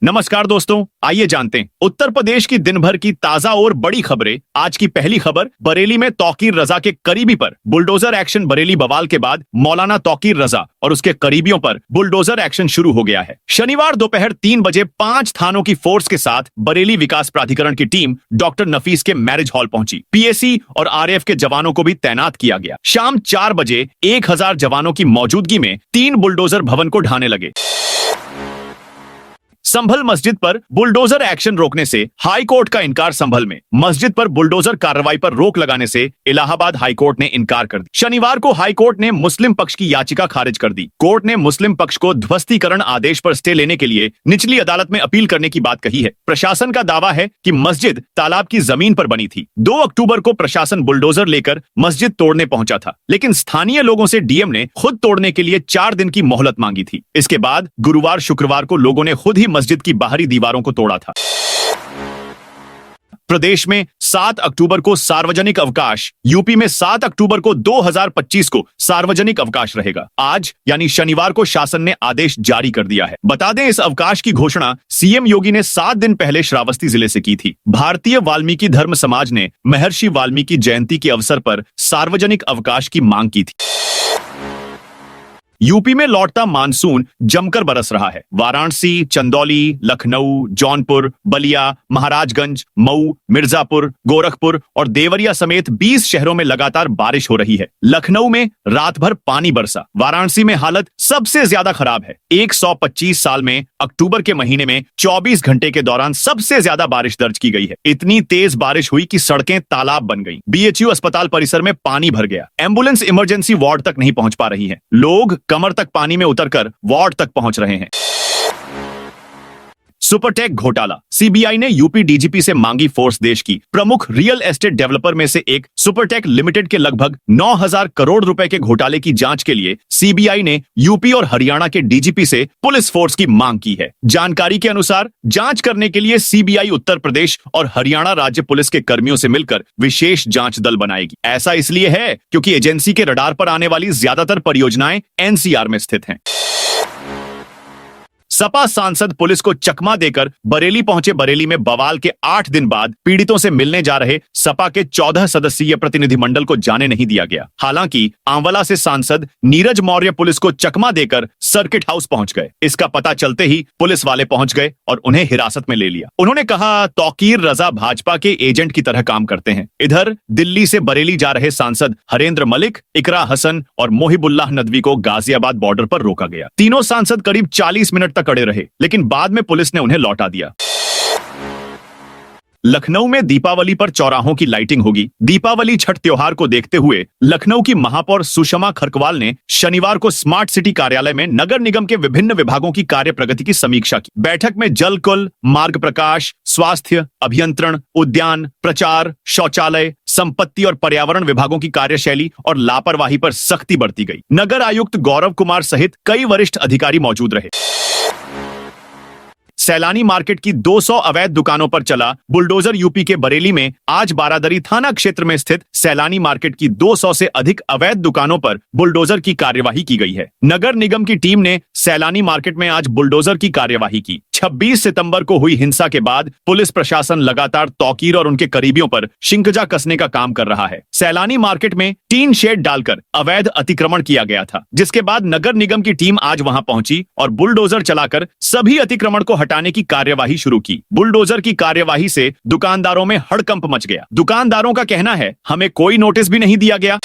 नमस्कार दोस्तों, आइए जानते हैं उत्तर प्रदेश की दिन भर की ताजा और बड़ी खबरें। आज की पहली खबर, बरेली में तौकीर रजा के करीबी पर बुलडोजर एक्शन। बरेली बवाल के बाद मौलाना तौकीर रजा और उसके करीबियों पर बुलडोजर एक्शन शुरू हो गया है। शनिवार दोपहर 3 बजे 5 थानों की फोर्स के साथ बरेली विकास प्राधिकरण की टीम डॉक्टर नफीस के मैरिज हॉल पहुंची। पीएसी और आरएएफ के जवानों को भी तैनात किया गया। शाम 4 बजे 1000 जवानों की मौजूदगी में 3 बुलडोजर भवन को ढाने लगे। संभल मस्जिद पर बुलडोजर एक्शन रोकने से हाई कोर्ट का इनकार। संभल में मस्जिद पर बुलडोजर कार्रवाई पर रोक लगाने से इलाहाबाद हाई कोर्ट ने इनकार कर दी। शनिवार को हाई कोर्ट ने मुस्लिम पक्ष की याचिका खारिज कर दी। कोर्ट ने मुस्लिम पक्ष को ध्वस्तीकरण आदेश पर स्टे लेने के लिए निचली अदालत में अपील करने की बात कही है। प्रशासन का दावा है कि मस्जिद तालाब की जमीन पर बनी थी। 2 अक्टूबर को प्रशासन बुलडोजर लेकर मस्जिद तोड़ने पहुंचा था, लेकिन स्थानीय लोगों से डीएम ने खुद तोड़ने के लिए 4 दिन की मोहलत मांगी थी। इसके बाद गुरुवार शुक्रवार को लोगों ने खुद ही मस्जिद की बाहरी दीवारों को तोड़ा था। प्रदेश में 7 अक्टूबर को सार्वजनिक अवकाश। यूपी में 7 अक्टूबर को 2025 को सार्वजनिक अवकाश रहेगा। आज यानी शनिवार को शासन ने आदेश जारी कर दिया है। बता दें, इस अवकाश की घोषणा सीएम योगी ने 7 दिन पहले श्रावस्ती जिले से की थी। भारतीय वाल्मीकि धर्म समाज ने महर्षि वाल्मीकि जयंती के अवसर पर सार्वजनिक अवकाश की मांग की थी। यूपी में लौटता मानसून जमकर बरस रहा है। वाराणसी, चंदौली, लखनऊ, जौनपुर, बलिया, महाराजगंज, मऊ, मिर्जापुर, गोरखपुर और देवरिया समेत 20 शहरों में लगातार बारिश हो रही है। लखनऊ में रात भर पानी बरसा। वाराणसी में हालत सबसे ज्यादा खराब है। 125 साल में अक्टूबर के महीने में 24 घंटे के दौरान सबसे ज्यादा बारिश दर्ज की गई है। इतनी तेज बारिश हुई कि सड़कें तालाब बन गईं। बीएचयू अस्पताल परिसर में पानी भर गया। एम्बुलेंस इमरजेंसी वार्ड तक नहीं पहुंच पा रही है। लोग कमर तक पानी में उतरकर वार्ड तक पहुंच रहे हैं। सुपरटेक घोटाला। सीबीआई ने यूपी डीजीपी से मांगी फोर्स। देश की प्रमुख रियल एस्टेट डेवलपर में से एक सुपरटेक लिमिटेड के लगभग 9000 करोड़ रुपए के घोटाले की जांच के लिए सीबीआई ने यूपी और हरियाणा के डीजीपी से पुलिस फोर्स की मांग की है। जानकारी के अनुसार जांच करने के लिए सीबीआई उत्तर प्रदेश और हरियाणा राज्य पुलिस के कर्मियों से मिलकर विशेष जांच दल बनाएगी। ऐसा इसलिए है क्योंकि एजेंसी के रडार पर आने वाली ज्यादातर परियोजनाएं एनसीआर में स्थित हैं। सपा सांसद पुलिस को चकमा देकर बरेली पहुंचे। बरेली में बवाल के 8 दिन बाद पीड़ितों से मिलने जा रहे सपा के 14 सदस्यीय प्रतिनिधिमंडल को जाने नहीं दिया गया। हालांकि आंवला से सांसद नीरज मौर्य पुलिस को चकमा देकर सर्किट हाउस पहुंच गए। इसका पता चलते ही पुलिस वाले पहुंच गए और उन्हें हिरासत में ले लिया। उन्होंने कहा, तौकीर रजा भाजपा के एजेंट की तरह काम करते हैं। इधर दिल्ली से बरेली जा रहे सांसद हरेंद्र मलिक, इकरा हसन और मोहिबुल्लाह नदवी को गाजियाबाद बॉर्डर पर रोका गया। तीनों सांसद करीब 40 मिनट तक खड़े रहे, लेकिन बाद में पुलिस ने उन्हें लौटा दिया। लखनऊ में दीपावली पर चौराहों की लाइटिंग होगी। दीपावली छठ त्योहार को देखते हुए लखनऊ की महापौर सुषमा खरकवाल ने शनिवार को स्मार्ट सिटी कार्यालय में नगर निगम के विभिन्न विभागों की कार्य प्रगति की समीक्षा की। बैठक में जल कुल, मार्ग प्रकाश, स्वास्थ्य, अभियंत्रण, उद्यान, प्रचार, शौचालय, संपत्ति और पर्यावरण विभागों की कार्यशैली और लापरवाही पर सख्ती बरती गई। नगर आयुक्त गौरव कुमार सहित कई वरिष्ठ अधिकारी मौजूद रहे। सैलानी मार्केट की 200 अवैध दुकानों पर चला बुलडोजर। यूपी के बरेली में आज बारादरी थाना क्षेत्र में स्थित सैलानी मार्केट की 200 से अधिक अवैध दुकानों पर बुलडोजर की कार्यवाही की गई है। नगर निगम की टीम ने सैलानी मार्केट में आज बुलडोजर की कार्यवाही की। 26 सितंबर को हुई हिंसा के बाद पुलिस प्रशासन लगातार तौकीर और उनके करीबियों पर शिकंजा कसने का काम कर रहा है। सैलानी मार्केट में टीन शेड डालकर अवैध अतिक्रमण किया गया था, जिसके बाद नगर निगम की टीम आज वहां पहुंची और बुलडोजर चलाकर सभी अतिक्रमण को हटाने की कार्यवाही शुरू की। बुलडोजर की कार्यवाही से दुकानदारों में हड़कंप मच गया। दुकानदारों का कहना है, हमें कोई नोटिस भी नहीं दिया गया।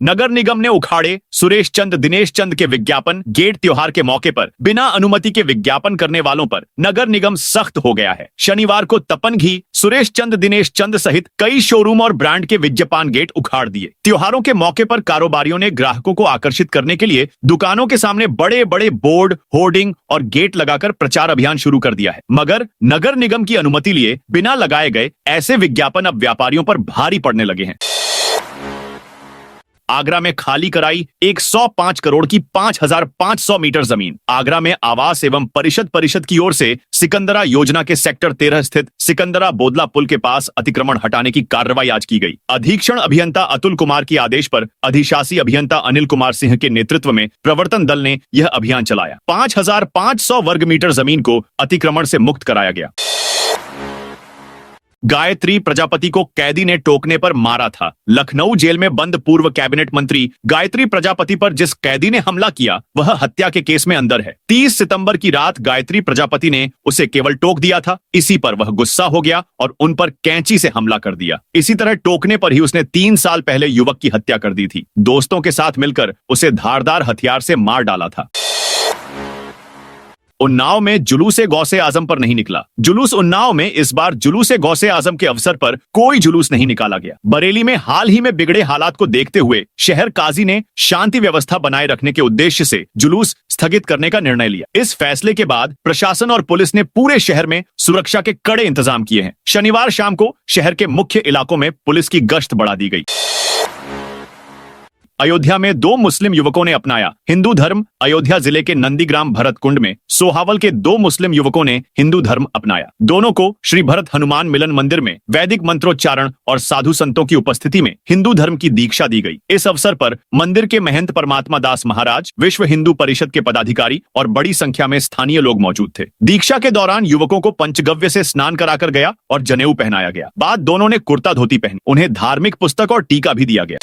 नगर निगम ने उखाड़े सुरेश चंद दिनेश चंद के विज्ञापन। गेट त्योहार के मौके पर बिना अनुमति के विज्ञापन करने वालों पर नगर निगम सख्त हो गया है। शनिवार को तपनघी, सुरेश चंद दिनेश चंद सहित कई शोरूम और ब्रांड के विज्ञापन गेट उखाड़ दिए। त्योहारों के मौके पर कारोबारियों ने ग्राहकों को आकर्षित करने के लिए दुकानों के सामने बड़े बड़े बोर्ड, होर्डिंग और गेट लगाकर प्रचार अभियान शुरू कर दिया है। मगर नगर निगम की अनुमति लिए बिना लगाए गए ऐसे विज्ञापन अब व्यापारियों पर भारी पड़ने लगे हैं। आगरा में खाली कराई 105 करोड़ की 5,500 मीटर जमीन। आगरा में आवास एवं परिषद की ओर से सिकंदरा योजना के सेक्टर 13 स्थित सिकंदरा बोदला पुल के पास अतिक्रमण हटाने की कार्रवाई आज की गई। अधीक्षण अभियंता अतुल कुमार के आदेश पर अधिशासी अभियंता अनिल कुमार सिंह के नेतृत्व में प्रवर्तन दल ने यह अभियान चलाया। 5,500 वर्ग मीटर जमीन को अतिक्रमण से मुक्त कराया गया। गायत्री प्रजापति को कैदी ने टोकने पर मारा था। लखनऊ जेल में बंद पूर्व कैबिनेट मंत्री गायत्री प्रजापति पर जिस कैदी ने हमला किया वह हत्या के केस में अंदर है। 30 सितंबर की रात गायत्री प्रजापति ने उसे केवल टोक दिया था। इसी पर वह गुस्सा हो गया और उन पर कैंची से हमला कर दिया। इसी तरह टोकने पर ही उसने 3 साल पहले युवक की हत्या कर दी थी। दोस्तों के साथ मिलकर उसे धारदार हथियार से मार डाला था। उन्नाव में जुलूसे गौसे आजम पर नहीं निकला। जुलूस उन्नाव में इस बार जुलूसे गौसे आजम के अवसर पर कोई जुलूस नहीं निकाला गया। बरेली में हाल ही में बिगड़े हालात को देखते हुए शहर काजी ने शांति व्यवस्था बनाए रखने के उद्देश्य से जुलूस स्थगित करने का निर्णय लिया। इस फैसले के बाद प्रशासन और पुलिस ने पूरे शहर में सुरक्षा के कड़े इंतजाम किए हैं। शनिवार शाम को शहर के मुख्य इलाकों में पुलिस की गश्त बढ़ा दी गई। अयोध्या में 2 मुस्लिम युवकों ने अपनाया हिंदू धर्म। अयोध्या जिले के नंदीग्राम भरतकुंड में सोहावल के 2 मुस्लिम युवकों ने हिंदू धर्म अपनाया। दोनों को श्री भरत हनुमान मिलन मंदिर में वैदिक मंत्रोच्चारण और साधु संतों की उपस्थिति में हिंदू धर्म की दीक्षा दी गई। इस अवसर पर मंदिर के महंत परमात्मा दास महाराज, विश्व हिंदू परिषद के पदाधिकारी और बड़ी संख्या में स्थानीय लोग मौजूद थे। दीक्षा के दौरान युवकों को पंचगव्य से स्नान कराकर गया और जनेऊ पहनाया गया। बाद दोनों ने कुर्ता धोती पहनी। उन्हें धार्मिक पुस्तक और टीका भी दिया गया।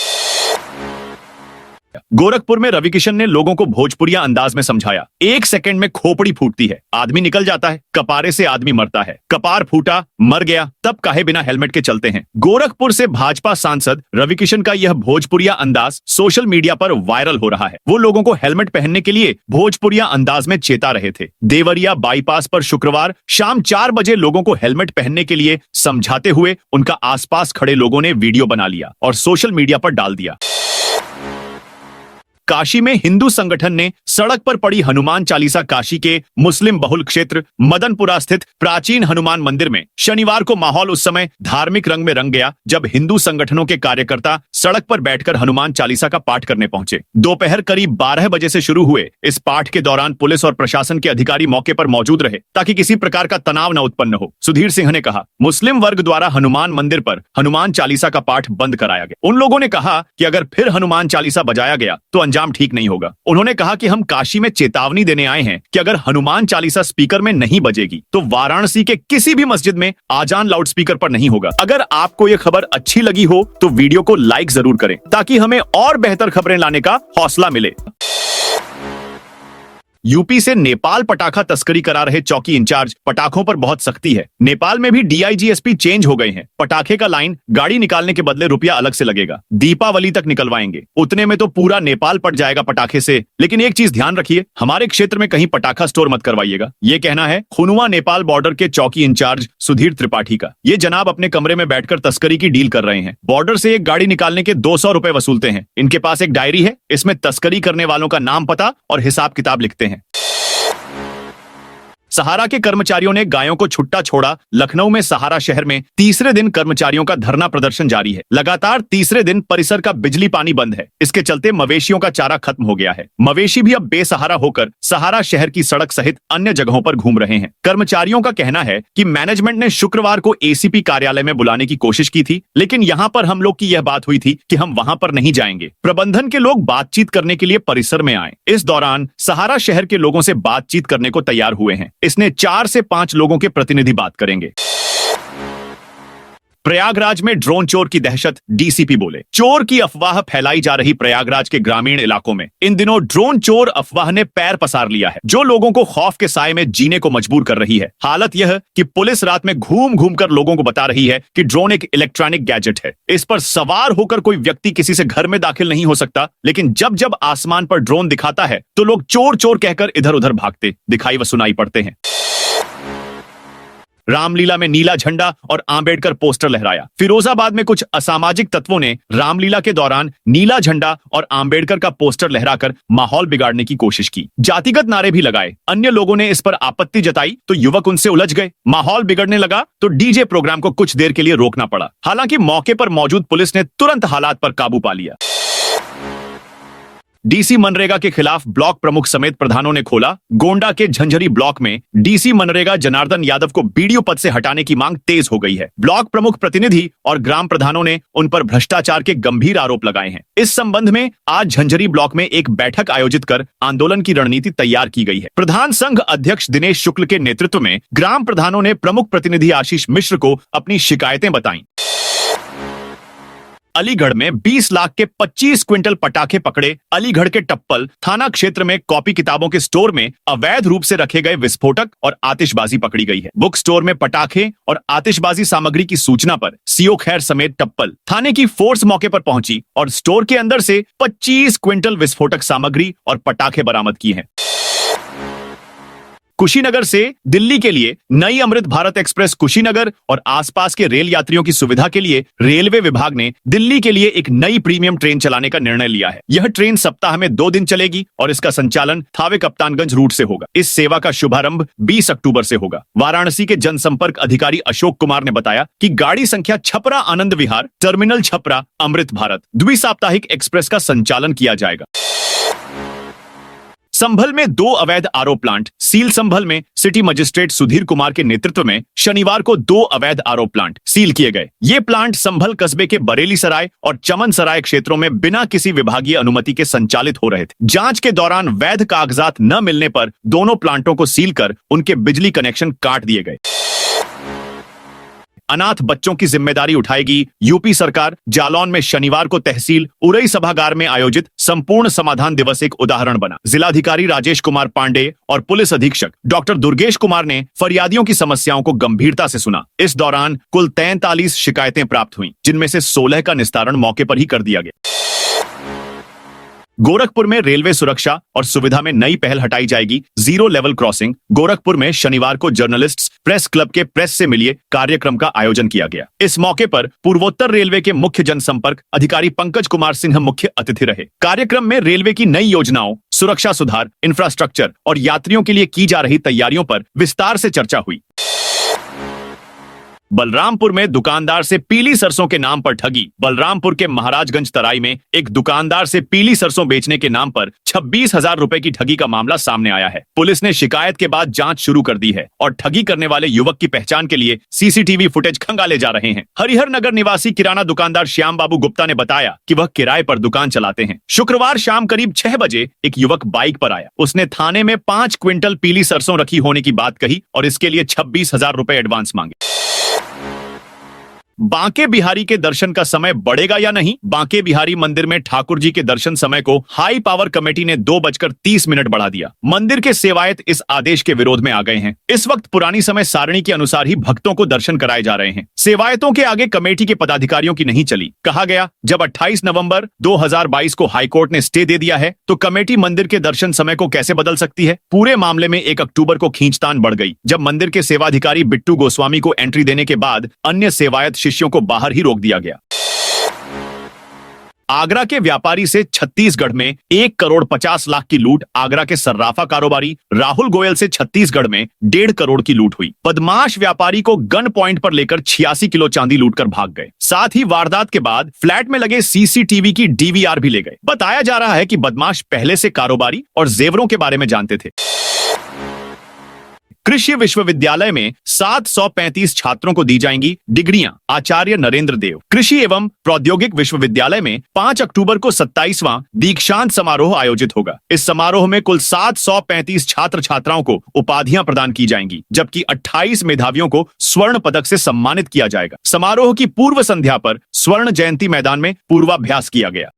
गोरखपुर में रवि किशन ने लोगों को भोजपुरिया अंदाज में समझाया। 1 सेकंड में खोपड़ी फूटती है, आदमी निकल जाता है, कपारे से आदमी मरता है। कपार फूटा, मर गया, तब काहे बिना हेलमेट के चलते हैं। गोरखपुर से भाजपा सांसद रवि किशन का यह भोजपुरिया अंदाज सोशल मीडिया पर वायरल हो रहा है। वो लोगों को हेलमेट पहनने के लिए भोजपुरिया अंदाज में चेता रहे थे। देवरिया बाईपास पर शुक्रवार शाम 4 बजे लोगों को हेलमेट पहनने के लिए समझाते हुए उनका आसपास खड़े लोगों ने वीडियो बना लिया और सोशल मीडिया पर डाल दिया। काशी में हिंदू संगठन ने सड़क पर पड़ी हनुमान चालीसा काशी के मुस्लिम बहुल क्षेत्र मदनपुरा स्थित प्राचीन हनुमान मंदिर में शनिवार को माहौल उस समय धार्मिक रंग में रंग गया जब हिंदू संगठनों के कार्यकर्ता सड़क पर बैठकर हनुमान चालीसा का पाठ करने पहुंचे। दोपहर करीब 12 बजे से शुरू हुए इस पाठ के दौरान पुलिस और प्रशासन के अधिकारी मौके पर मौजूद रहे ताकि किसी प्रकार का तनाव न उत्पन्न हो। सुधीर सिंह ने कहा, मुस्लिम वर्ग द्वारा हनुमान मंदिर पर हनुमान चालीसा का पाठ बंद कराया गया। उन लोगों ने कहा कि अगर फिर हनुमान चालीसा बजाया गया तो अंजाम ठीक नहीं होगा। उन्होंने कहा कि हम काशी में चेतावनी देने आए हैं कि अगर हनुमान चालीसा स्पीकर में नहीं बजेगी तो वाराणसी के किसी भी मस्जिद में आजान लाउडस्पीकर पर नहीं होगा। अगर आपको यह खबर अच्छी लगी हो तो वीडियो को लाइक जरूर करें ताकि हमें और बेहतर खबरें लाने का हौसला मिले। यूपी से नेपाल पटाखा तस्करी करा रहे चौकी इंचार्ज, पटाखों पर बहुत सख्ती है। नेपाल में भी डीआईजीएसपी चेंज हो गए हैं। पटाखे का लाइन गाड़ी निकालने के बदले रुपया अलग से लगेगा। दीपावली तक निकलवाएंगे, उतने में तो पूरा नेपाल पट जाएगा पटाखे से। लेकिन एक चीज ध्यान रखिए, हमारे क्षेत्र में कहीं पटाखा स्टोर मत करवाइएगा। ये कहना है खुनुआ नेपाल बॉर्डर के चौकी इंचार्ज सुधीर त्रिपाठी का। ये जनाब अपने कमरे में बैठकर तस्करी की डील कर रहे हैं। बॉर्डर से एक गाड़ी निकालने के 200 रुपए वसूलते हैं। इनके पास एक डायरी है, इसमें तस्करी करने वालों का नाम, पता और हिसाब किताब लिखते हैं। सहारा के कर्मचारियों ने गायों को छुट्टा छोड़ा। लखनऊ में सहारा शहर में तीसरे दिन कर्मचारियों का धरना प्रदर्शन जारी है। लगातार तीसरे दिन परिसर का बिजली पानी बंद है। इसके चलते मवेशियों का चारा खत्म हो गया है। मवेशी भी अब बेसहारा होकर सहारा शहर की सड़क सहित अन्य जगहों पर घूम रहे हैं। कर्मचारियों का कहना है कि मैनेजमेंट ने शुक्रवार को एसीपी कार्यालय में बुलाने की कोशिश की थी, लेकिन यहाँ पर हम लोग की यह बात हुई थी कि हम वहां पर नहीं जाएंगे। प्रबंधन के लोग बातचीत करने के लिए परिसर में आए। इस दौरान सहारा शहर के लोगों से बातचीत करने को तैयार हुए हैं। इसने 4 से 5 लोगों के प्रतिनिधि बात करेंगे। प्रयागराज में ड्रोन चोर की दहशत, डीसीपी बोले। चोर की अफवाह फैलाई जा रही प्रयागराज के ग्रामीण इलाकों में इन दिनों ड्रोन चोर अफवाह ने पैर पसार लिया है, जो लोगों को खौफ के साए में जीने को मजबूर कर रही है। हालत यह कि पुलिस रात में घूम घूम कर लोगों को बता रही है कि ड्रोन एक इलेक्ट्रॉनिक गैजेट है। इस पर सवार होकर कोई व्यक्ति किसी से घर में दाखिल नहीं हो सकता, लेकिन जब जब आसमान पर ड्रोन दिखाता है तो लोग चोर चोर कहकर इधर उधर भागते दिखाई व सुनाई पड़ते हैं। रामलीला में नीला झंडा और आंबेडकर पोस्टर लहराया। फिरोजाबाद में कुछ असामाजिक तत्वों ने रामलीला के दौरान नीला झंडा और आंबेडकर का पोस्टर लहराकर माहौल बिगाड़ने की कोशिश की। जातिगत नारे भी लगाए। अन्य लोगों ने इस पर आपत्ति जताई तो युवक उनसे उलझ गए। माहौल बिगड़ने लगा तो डीजे प्रोग्राम को कुछ देर के लिए रोकना पड़ा। हालांकि मौके पर मौजूद पुलिस ने तुरंत हालात पर काबू पा लिया। डीसी मनरेगा के खिलाफ ब्लॉक प्रमुख समेत प्रधानों ने खोला। गोंडा के झंझरी ब्लॉक में डीसी मनरेगा जनार्दन यादव को बीडीओ पद से हटाने की मांग तेज हो गई है। ब्लॉक प्रमुख प्रतिनिधि और ग्राम प्रधानों ने उन पर भ्रष्टाचार के गंभीर आरोप लगाए हैं। इस संबंध में आज झंझरी ब्लॉक में एक बैठक आयोजित कर आंदोलन की रणनीति तैयार की गई है। प्रधान संघ अध्यक्ष दिनेश शुक्ल के नेतृत्व में ग्राम प्रधानों ने प्रमुख प्रतिनिधि आशीष मिश्र को अपनी शिकायतें बताई। अलीगढ़ में 20 लाख के 25 क्विंटल पटाखे पकड़े। अलीगढ़ के टप्पल थाना क्षेत्र में कॉपी किताबों के स्टोर में अवैध रूप से रखे गए विस्फोटक और आतिशबाजी पकड़ी गई है। बुक स्टोर में पटाखे और आतिशबाजी सामग्री की सूचना पर सीओ खैर समेत टप्पल थाने की फोर्स मौके पर पहुंची और स्टोर के अंदर से 25 क्विंटल विस्फोटक सामग्री और पटाखे बरामद किए हैं। कुशीनगर से दिल्ली के लिए नई अमृत भारत एक्सप्रेस कुशीनगर और आसपास के रेल यात्रियों की सुविधा के लिए रेलवे विभाग ने दिल्ली के लिए एक नई प्रीमियम ट्रेन चलाने का निर्णय लिया है। यह ट्रेन सप्ताह में 2 दिन चलेगी और इसका संचालन थावे कप्तानगंज रूट से होगा। इस सेवा का शुभारंभ 20 अक्टूबर से होगा। वाराणसी के जनसंपर्क अधिकारी अशोक कुमार ने बताया कि गाड़ी संख्या छपरा आनंद विहार टर्मिनल छपरा अमृत भारत द्विसाप्ताहिक एक्सप्रेस का संचालन किया जाएगा। संभल में 2 अवैध आरओ प्लांट सील। संभल में सिटी मजिस्ट्रेट सुधीर कुमार के नेतृत्व में शनिवार को 2 अवैध आरओ प्लांट सील किए गए। ये प्लांट संभल कस्बे के बरेली सराय और चमन सराय क्षेत्रों में बिना किसी विभागीय अनुमति के संचालित हो रहे थे। जांच के दौरान वैध कागजात न मिलने पर दोनों प्लांटों को सील कर उनके बिजली कनेक्शन काट दिए गए। अनाथ बच्चों की जिम्मेदारी उठाएगी यूपी सरकार। जालौन में शनिवार को तहसील उरई सभागार में आयोजित संपूर्ण समाधान दिवस एक उदाहरण बना। जिलाधिकारी राजेश कुमार पांडे और पुलिस अधीक्षक डॉक्टर दुर्गेश कुमार ने फरियादियों की समस्याओं को गंभीरता से सुना। इस दौरान कुल 43 शिकायतें प्राप्त हुई, जिनमें से 16 का निस्तारण मौके पर ही कर दिया गया। गोरखपुर में रेलवे सुरक्षा और सुविधा में नई पहल हटाई जाएगी। Zero level crossing. गोरखपुर में शनिवार को जर्नलिस्ट्स प्रेस क्लब के प्रेस से मिलिए कार्यक्रम का आयोजन किया गया। इस मौके पर पूर्वोत्तर रेलवे के मुख्य जनसंपर्क अधिकारी पंकज कुमार सिंह मुख्य अतिथि रहे। कार्यक्रम में रेलवे की नई योजनाओं, सुरक्षा सुधार, इंफ्रास्ट्रक्चर और यात्रियों के लिए की जा रही तैयारियों पर विस्तार से चर्चा हुई। बलरामपुर में दुकानदार से पीली सरसों के नाम पर ठगी। बलरामपुर के महाराजगंज तराई में एक दुकानदार से पीली सरसों बेचने के नाम पर 26,000 रुपए की ठगी का मामला सामने आया है। पुलिस ने शिकायत के बाद जांच शुरू कर दी है और ठगी करने वाले युवक की पहचान के लिए सीसीटीवी फुटेज खंगाले जा रहे हैं। हरिहर नगर निवासी किराना दुकानदार श्याम बाबू गुप्ता ने बताया कि वह किराए पर दुकान चलाते हैं। शुक्रवार शाम करीब 6 बजे एक युवक बाइक पर आया। उसने थाने में 5 क्विंटल पीली सरसों रखी होने की बात कही और इसके लिए 26,000 रुपए एडवांस मांगे। बांके बिहारी के दर्शन का समय बढ़ेगा या नहीं? बांके बिहारी मंदिर में ठाकुर जी के दर्शन समय को हाई पावर कमेटी ने 2:30 बढ़ा दिया। मंदिर के सेवायत इस आदेश के विरोध में आ गए हैं। इस वक्त पुरानी समय सारणी के अनुसार ही भक्तों को दर्शन कराए जा रहे हैं। सेवायतों के आगे कमेटी के पदाधिकारियों की नहीं चली। कहा गया, जब 28 नवंबर 2022 को हाईकोर्ट ने स्टे दे दिया है तो कमेटी मंदिर के दर्शन समय को कैसे बदल सकती है? पूरे मामले में 1 अक्टूबर को खींचतान बढ़ गई, जब मंदिर के सेवाधिकारी बिट्टू गोस्वामी को एंट्री देने के बाद अन्य सेवायत शिष्यों को बाहर ही रोक दिया गया। आगरा के व्यापारी से छत्तीसगढ़ में 1 करोड़ 50 लाख की लूट। आगरा के सर्राफा कारोबारी राहुल गोयल से छत्तीसगढ़ में 1.5 करोड़ की लूट हुई। बदमाश व्यापारी को गन पॉइंट पर लेकर 86 किलो चांदी लूटकर भाग गए। साथ ही वारदात के बाद फ्लैट में लगे सीसीटीवी की डीवीआर भी ले गए। बताया जा रहा है कि बदमाश पहले से कारोबारी और जेवरों के बारे में जानते थे। कृषि विश्वविद्यालय में 735 छात्रों को दी जाएंगी डिग्रियां। आचार्य नरेंद्र देव कृषि एवं प्रौद्योगिक विश्वविद्यालय में 5 अक्टूबर को 27वां दीक्षांत समारोह आयोजित होगा। इस समारोह में कुल 735 छात्र छात्राओं को उपाधियां प्रदान की जाएंगी, जबकि 28 मेधावियों को स्वर्ण पदक से सम्मानित किया जाएगा। समारोह की पूर्व संध्या पर स्वर्ण जयंती मैदान में पूर्वाभ्यास किया गया।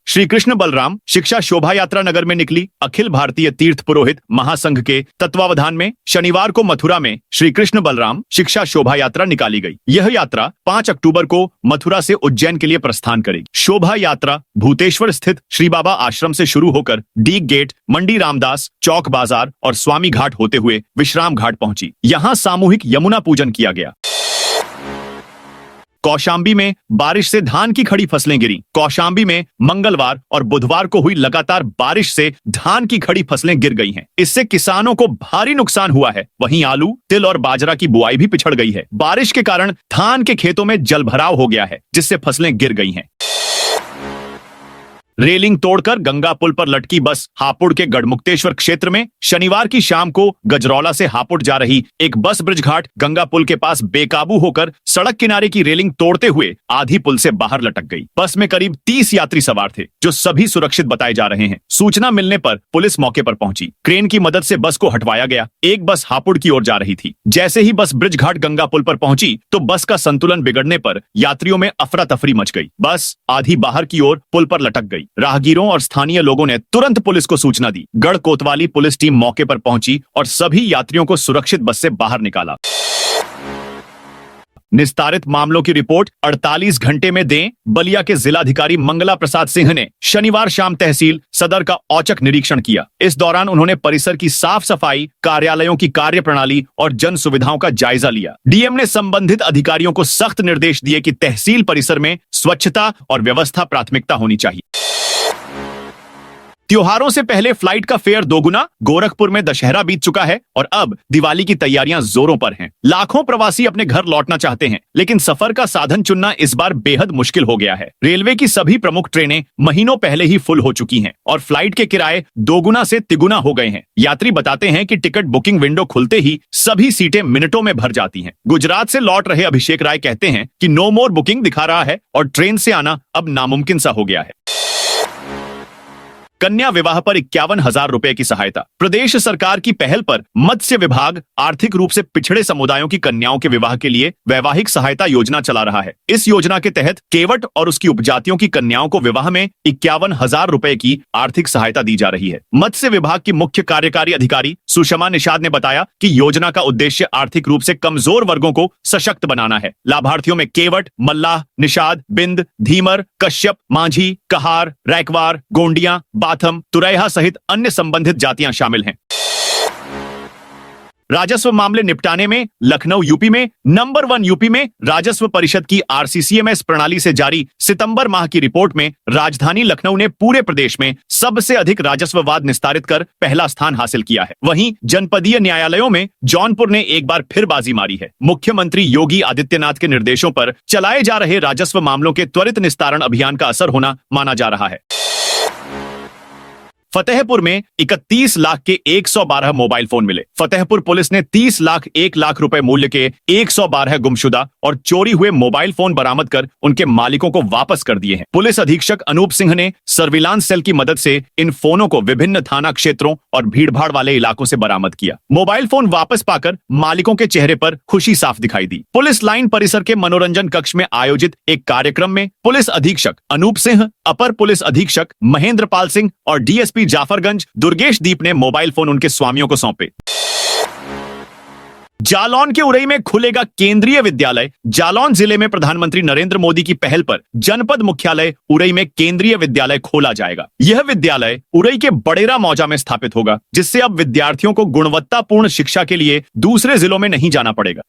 श्री कृष्ण बलराम शिक्षा शोभा यात्रा नगर में निकली। अखिल भारतीय तीर्थ पुरोहित महासंघ के तत्वावधान में शनिवार को मथुरा में श्री कृष्ण बलराम शिक्षा शोभा यात्रा निकाली गई। यह यात्रा 5 अक्टूबर को मथुरा से उज्जैन के लिए प्रस्थान करेगी। शोभा यात्रा भूतेश्वर स्थित श्री बाबा आश्रम से शुरू होकर डीग गेट, मंडी रामदास, चौक बाजार और स्वामी घाट होते हुए विश्राम घाट पहुंची। यहां सामूहिक यमुना पूजन किया गया। कौशाम्बी में बारिश से धान की खड़ी फसलें गिरी। कौशाम्बी में मंगलवार और बुधवार को हुई लगातार बारिश से धान की खड़ी फसलें गिर गई हैं। इससे किसानों को भारी नुकसान हुआ है। वहीं आलू, तिल और बाजरा की बुआई भी पिछड़ गई है। बारिश के कारण धान के खेतों में जलभराव हो गया है, जिससे फसलें गिर गई हैं। रेलिंग तोड़कर गंगा पुल पर लटकी बस हापुड़ के गढ़मुक्तेश्वर क्षेत्र में शनिवार की शाम को गजरौला से हापुड़ जा रही एक बस ब्रिजघाट गंगा पुल के पास बेकाबू होकर सड़क किनारे की रेलिंग तोड़ते हुए आधी पुल से बाहर लटक गई। बस में करीब 30 यात्री सवार थे, जो सभी सुरक्षित बताए जा रहे हैं। सूचना मिलने पर पुलिस मौके पर पहुंची। क्रेन की मदद से बस को हटवाया गया। एक बस हापुड़ की ओर जा रही थी। जैसे ही बस ब्रिजघाट गंगा पुल पर पहुंची तो बस का संतुलन बिगड़ने पर यात्रियों में अफरा तफरी मच गई। बस आधी बाहर की ओर पुल पर लटक गई। राहगीरों और स्थानीय लोगों ने तुरंत पुलिस को सूचना दी। गढ़ कोतवाली पुलिस टीम मौके पर पहुंची और सभी यात्रियों को सुरक्षित बस से बाहर निकाला। निस्तारित मामलों की रिपोर्ट 48 घंटे में दें। बलिया के जिलाधिकारी मंगला प्रसाद सिंह ने शनिवार शाम तहसील सदर का औचक निरीक्षण किया। इस दौरान उन्होंने परिसर की साफ सफाई, कार्यालयों की कार्य प्रणाली और जन सुविधाओं का जायजा लिया। डीएम ने संबंधित अधिकारियों को सख्त निर्देश दिए कि तहसील परिसर में स्वच्छता और व्यवस्था प्राथमिकता होनी चाहिए। त्योहारों से पहले फ्लाइट का फेयर दोगुना। गोरखपुर में दशहरा बीत चुका है और अब दिवाली की तैयारियां जोरों पर हैं। लाखों प्रवासी अपने घर लौटना चाहते हैं, लेकिन सफर का साधन चुनना इस बार बेहद मुश्किल हो गया है। रेलवे की सभी प्रमुख ट्रेनें महीनों पहले ही फुल हो चुकी हैं और फ्लाइट के किराए दोगुना से तिगुना हो गए हैं। यात्री बताते हैं कि टिकट बुकिंग विंडो खुलते ही सभी सीटें मिनटों में भर जाती हैं। गुजरात से लौट रहे अभिषेक राय कहते हैं कि नो मोर बुकिंग दिखा रहा है और ट्रेन से आना अब नामुमकिन सा हो गया है। कन्या विवाह पर 51,000 रुपए की सहायता। प्रदेश सरकार की पहल पर मत्स्य विभाग आर्थिक रूप से पिछड़े समुदायों की कन्याओं के विवाह के लिए वैवाहिक सहायता योजना चला रहा है। इस योजना के तहत केवट और उसकी उपजातियों की कन्याओं को विवाह में 51,000 रुपए की आर्थिक सहायता दी जा रही है। मत्स्य विभाग की मुख्य कार्यकारी अधिकारी सुषमा निषाद ने बताया कि योजना का उद्देश्य आर्थिक रूप से कमजोर वर्गों को सशक्त बनाना है। लाभार्थियों में केवट, मल्लाह, निषाद, बिंद, धीमर, कश्यप, मांझी, कहार, रैकवार, गोंडिया, बाथम, तुरैया सहित अन्य संबंधित जातियां शामिल हैं। राजस्व मामले निपटाने में लखनऊ यूपी में नंबर 1 यूपी में राजस्व परिषद की आरसीसीएमएस प्रणाली से जारी सितंबर माह की रिपोर्ट में राजधानी लखनऊ ने पूरे प्रदेश में सबसे अधिक राजस्ववाद निस्तारित कर पहला स्थान हासिल किया है। वहीं जनपदीय न्यायालयों में जौनपुर ने एक बार फिर बाजी मारी है। मुख्यमंत्री योगी आदित्यनाथ के निर्देशों पर चलाए जा रहे राजस्व मामलों के त्वरित निस्तारण अभियान का असर होना माना जा रहा है। फतेहपुर में 31 लाख के 112 मोबाइल फोन मिले। फतेहपुर पुलिस ने 30 लाख 1 लाख रुपए मूल्य के 112 गुमशुदा और चोरी हुए मोबाइल फोन बरामद कर उनके मालिकों को वापस कर दिए हैं। पुलिस अधीक्षक अनूप सिंह ने सर्विलांस सेल की मदद से इन फोनों को विभिन्न थाना क्षेत्रों और भीड़भाड़ वाले इलाकों से बरामद किया। मोबाइल फोन वापस पाकर मालिकों के चेहरे पर खुशी साफ दिखाई दी। पुलिस लाइन परिसर के मनोरंजन कक्ष में आयोजित एक कार्यक्रम में पुलिस अधीक्षक अनूप सिंह, अपर पुलिस अधीक्षक महेंद्र पाल सिंह और डीएसपी जाफरगंज दुर्गेश दीप ने मोबाइल फोन उनके स्वामियों को सौंपे। जालौन के उरई में खुलेगा केंद्रीय विद्यालय। जालौन जिले में प्रधानमंत्री नरेंद्र मोदी की पहल पर जनपद मुख्यालय उरई में केंद्रीय विद्यालय खोला जाएगा। यह विद्यालय उरई के बड़ेरा मौजा में स्थापित होगा, जिससे अब विद्यार्थियों को गुणवत्तापूर्ण शिक्षा के लिए दूसरे जिलों में नहीं जाना पड़ेगा।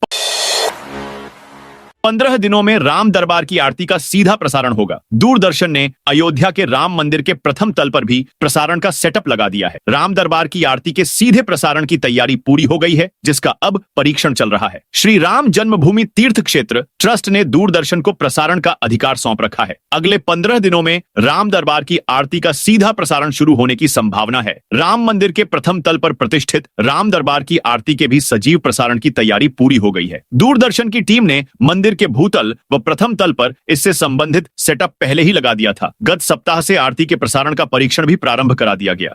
15 दिनों में राम दरबार की आरती का सीधा प्रसारण होगा। दूरदर्शन ने अयोध्या के राम मंदिर के प्रथम तल पर भी प्रसारण का सेटअप लगा दिया है। राम दरबार की आरती के सीधे प्रसारण की तैयारी पूरी हो गई है, जिसका अब परीक्षण चल रहा है। श्री राम जन्मभूमि तीर्थ क्षेत्र ट्रस्ट ने दूरदर्शन को प्रसारण का अधिकार सौंप रखा है। अगले 15 दिनों में राम दरबार की आरती का सीधा प्रसारण शुरू होने की संभावना है। राम मंदिर के प्रथम तल पर प्रतिष्ठित राम दरबार की आरती के भी सजीव प्रसारण की तैयारी पूरी हो गई है। दूरदर्शन की टीम ने मंदिर के भूतल व प्रथम तल पर इससे संबंधित सेटअप पहले ही लगा दिया था। गत सप्ताह से आरती के प्रसारण का परीक्षण भी प्रारंभ करा दिया गया।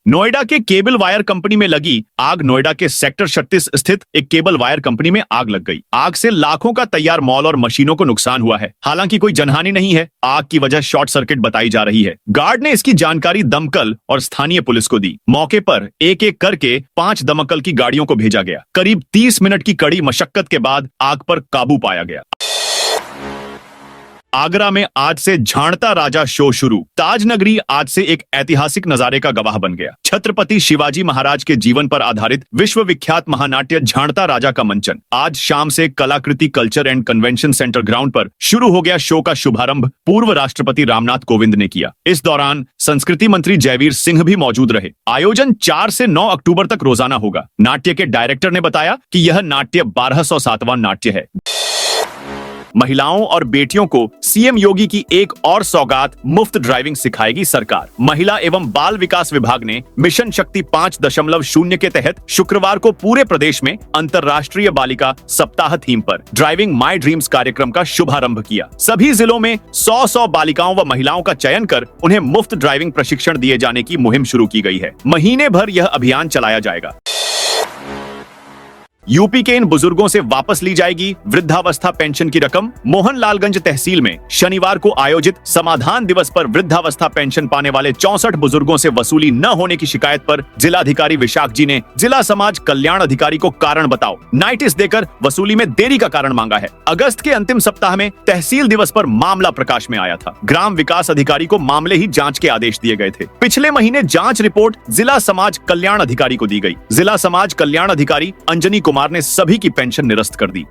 नोएडा के केबल वायर कंपनी में लगी आग। नोएडा के सेक्टर 36 स्थित एक केबल वायर कंपनी में आग लग गई। आग से लाखों का तैयार मॉल और मशीनों को नुकसान हुआ है। हालांकि कोई जनहानि नहीं है। आग की वजह शॉर्ट सर्किट बताई जा रही है। गार्ड ने इसकी जानकारी दमकल और स्थानीय पुलिस को दी। मौके पर एक एक करके 5 दमकल की गाड़ियों को भेजा गया। करीब 30 मिनट की कड़ी मशक्कत के बाद आग पर काबू पाया गया। आगरा में आज से झांड़ता राजा शो शुरू। ताज नगरी आज से एक ऐतिहासिक नजारे का गवाह बन गया। छत्रपति शिवाजी महाराज के जीवन पर आधारित विश्व विख्यात महानाट्य झांड़ता राजा का मंचन आज शाम से कलाकृति culture and convention centre ground पर शुरू हो गया। शो का शुभारंभ पूर्व राष्ट्रपति रामनाथ कोविंद ने किया। इस दौरान संस्कृति मंत्री जयवीर सिंह भी मौजूद रहे। आयोजन 4 से 9 अक्टूबर तक रोजाना होगा। नाट्य के डायरेक्टर ने बताया कि यह नाट्य 1207वां नाट्य है। महिलाओं और बेटियों को सीएम योगी की एक और सौगात, मुफ्त ड्राइविंग सिखाएगी सरकार। महिला एवं बाल विकास विभाग ने मिशन शक्ति 5.0 के तहत शुक्रवार को पूरे प्रदेश में अंतर्राष्ट्रीय बालिका सप्ताह थीम पर ड्राइविंग माई ड्रीम्स कार्यक्रम का शुभारंभ किया। सभी जिलों में 100 बालिकाओं व महिलाओं का चयन कर उन्हें मुफ्त ड्राइविंग प्रशिक्षण दिए जाने की मुहिम शुरू की गई है। महीने भर यह अभियान चलाया जाएगा। यूपी के इन बुजुर्गों से वापस ली जाएगी वृद्धावस्था पेंशन की रकम। मोहनलालगंज तहसील में शनिवार को आयोजित समाधान दिवस पर वृद्धावस्था पेंशन पाने वाले 64 बुजुर्गों से वसूली न होने की शिकायत पर जिलाधिकारी विशाख जी ने जिला समाज कल्याण अधिकारी को कारण बताओ नोटिस देकर वसूली में देरी का कारण मांगा है। अगस्त के अंतिम सप्ताह में तहसील दिवस पर मामला प्रकाश में आया था। ग्राम विकास अधिकारी को मामले ही जांच के आदेश दिए गए थे। पिछले महीने जांच रिपोर्ट जिला समाज कल्याण अधिकारी को दी गई। जिला समाज कल्याण अधिकारी अंजनी कुमार ने सभी की पेंशन निरस्त कर दी।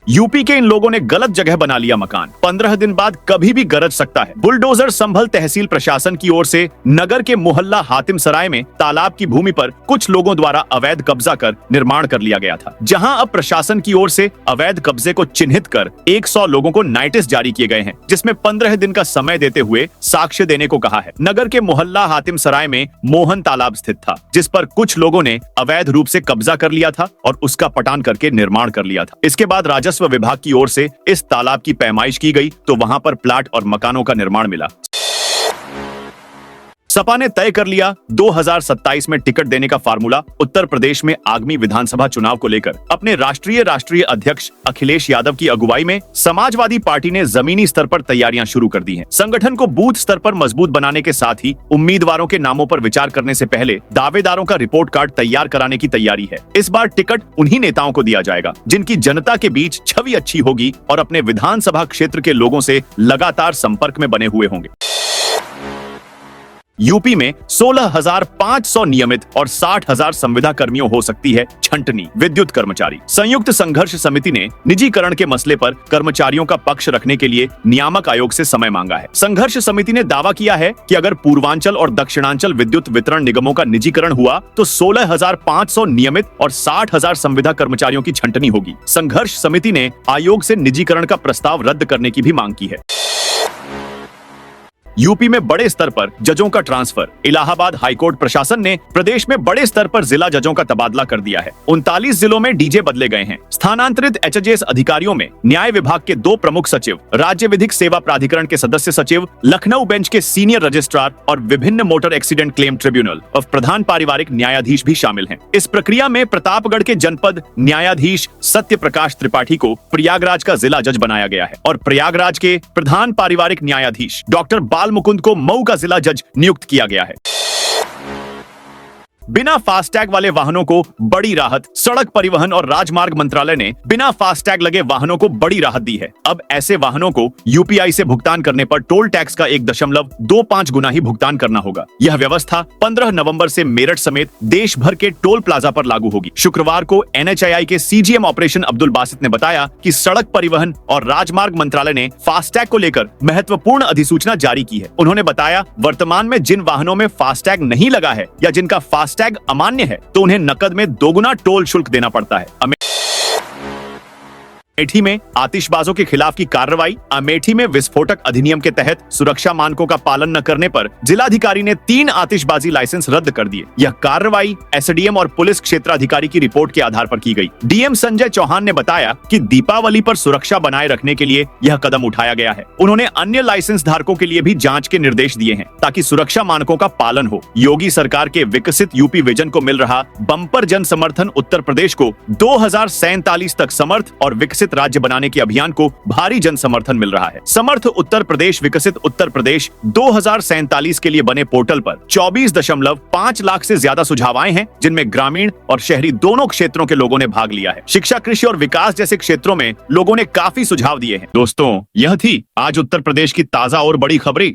यूपी के इन लोगों ने गलत जगह बना लिया मकान। 15 दिन बाद कभी भी गरज सकता है। बुलडोजर संभल तहसील प्रशासन की ओर से नगर के मोहल्ला हातिम सराय में तालाब की भूमि पर कुछ लोगों द्वारा अवैध कब्जा कर निर्माण कर लिया गया था, जहां अब प्रशासन की ओर से अवैध कब्जे को चिन्हित कर 100 लोगों को नोटिस जारी किए गए हैं, जिसमें 15 दिन का समय देते हुए साक्ष्य देने को कहा है। नगर के मोहल्ला हातिम सराय में मोहन तालाब स्थित था, जिस पर कुछ लोगों ने अवैध रूप से कब्जा कर लिया था और उसका पटान करके निर्माण कर लिया था। इसके बाद राजस्व विभाग की ओर से इस तालाब की पैमाइश की गई तो वहां पर प्लाट और मकानों का निर्माण मिला। सपा ने तय कर लिया 2027 में टिकट देने का फार्मूला। उत्तर प्रदेश में आगामी विधानसभा चुनाव को लेकर अपने राष्ट्रीय अध्यक्ष अखिलेश यादव की अगुवाई में समाजवादी पार्टी ने जमीनी स्तर पर तैयारियां शुरू कर दी हैं। संगठन को बूथ स्तर पर मजबूत बनाने के साथ ही उम्मीदवारों के नामों पर विचार करने से पहले दावेदारों का रिपोर्ट कार्ड तैयार कराने की तैयारी है। इस बार टिकट उन्हीं नेताओं को दिया जाएगा जिनकी जनता के बीच छवि अच्छी होगी और अपने विधानसभा क्षेत्र के लोगों से लगातार संपर्क में बने हुए होंगे। यूपी में 16,500 नियमित और 60,000 संविदा कर्मियों हो सकती है छंटनी। विद्युत कर्मचारी संयुक्त संघर्ष समिति ने निजीकरण के मसले पर कर्मचारियों का पक्ष रखने के लिए नियामक आयोग से समय मांगा है। संघर्ष समिति ने दावा किया है कि अगर पूर्वांचल और दक्षिणांचल विद्युत वितरण निगमों का निजीकरण हुआ तो 16,500 नियमित और 60,000 संविदा कर्मचारियों की छंटनी होगी। संघर्ष समिति ने आयोग से निजीकरण का प्रस्ताव रद्द करने की भी मांग की है। यूपी में बड़े स्तर पर जजों का ट्रांसफर। इलाहाबाद हाईकोर्ट प्रशासन ने प्रदेश में बड़े स्तर पर जिला जजों का तबादला कर दिया है। 39 जिलों में डीजे बदले गए हैं। स्थानांतरित एचजेएस अधिकारियों में न्याय विभाग के 2 प्रमुख सचिव, राज्य विधिक सेवा प्राधिकरण के सदस्य सचिव, लखनऊ बेंच के सीनियर रजिस्ट्रार और विभिन्न मोटर एक्सीडेंट क्लेम ट्रिब्यूनल और प्रधान पारिवारिक न्यायाधीश भी शामिल हैं। इस प्रक्रिया में प्रतापगढ़ के जनपद न्यायाधीश सत्य प्रकाश त्रिपाठी को प्रयागराज का जिला जज बनाया गया है और प्रयागराज के प्रधान पारिवारिक न्यायाधीश डॉक्टर मुकुंद को मऊ का जिला जज नियुक्त किया गया है। बिना फास्टैग वाले वाहनों को बड़ी राहत। सड़क परिवहन और राजमार्ग मंत्रालय ने बिना फास्टैग लगे वाहनों को बड़ी राहत दी है। अब ऐसे वाहनों को यूपीआई से भुगतान करने पर टोल टैक्स का 1.25 गुना ही भुगतान करना होगा। यह व्यवस्था 15 नवंबर से मेरठ समेत देश भर के टोल प्लाजा पर लागू होगी। शुक्रवार को एनएचएआई के सीजीएम ऑपरेशन अब्दुल बासित ने बताया कि सड़क परिवहन और राजमार्ग मंत्रालय ने फास्टैग को लेकर महत्वपूर्ण अधिसूचना जारी की है। उन्होंने बताया, वर्तमान में जिन वाहनों में फास्टैग नहीं लगा है या जिनका फास्टैग अमान्य है तो उन्हें नकद में 2 गुना टोल शुल्क देना पड़ता है। अमेठी में आतिशबाजों के खिलाफ की कार्रवाई। अमेठी में विस्फोटक अधिनियम के तहत सुरक्षा मानकों का पालन न करने पर जिलाधिकारी ने 3 आतिशबाजी लाइसेंस रद्द कर दिए। यह कार्रवाई एसडीएम और पुलिस क्षेत्राधिकारी की रिपोर्ट के आधार पर की गई। डीएम संजय चौहान ने बताया कि दीपावली पर सुरक्षा बनाए रखने के लिए यह कदम उठाया गया है। उन्होंने अन्य लाइसेंस धारकों के लिए भी जांच के निर्देश दिए हैं ताकि सुरक्षा मानकों का पालन हो। योगी सरकार के विकसित यूपी विजन को मिल रहा बम्पर जन समर्थन उत्तर प्रदेश को 2047 तक समर्थ और विकसित राज्य बनाने के अभियान को भारी जन समर्थन मिल रहा है। समर्थ उत्तर प्रदेश विकसित उत्तर प्रदेश 2047 के लिए बने पोर्टल पर 24.5 लाख से ज्यादा सुझाव आए हैं, जिनमें ग्रामीण और शहरी दोनों क्षेत्रों के लोगों ने भाग लिया है। शिक्षा, कृषि और विकास जैसे क्षेत्रों में लोगों ने काफी सुझाव दिए हैं। दोस्तों, यह थी आज उत्तर प्रदेश की ताजा और बड़ी खबरें।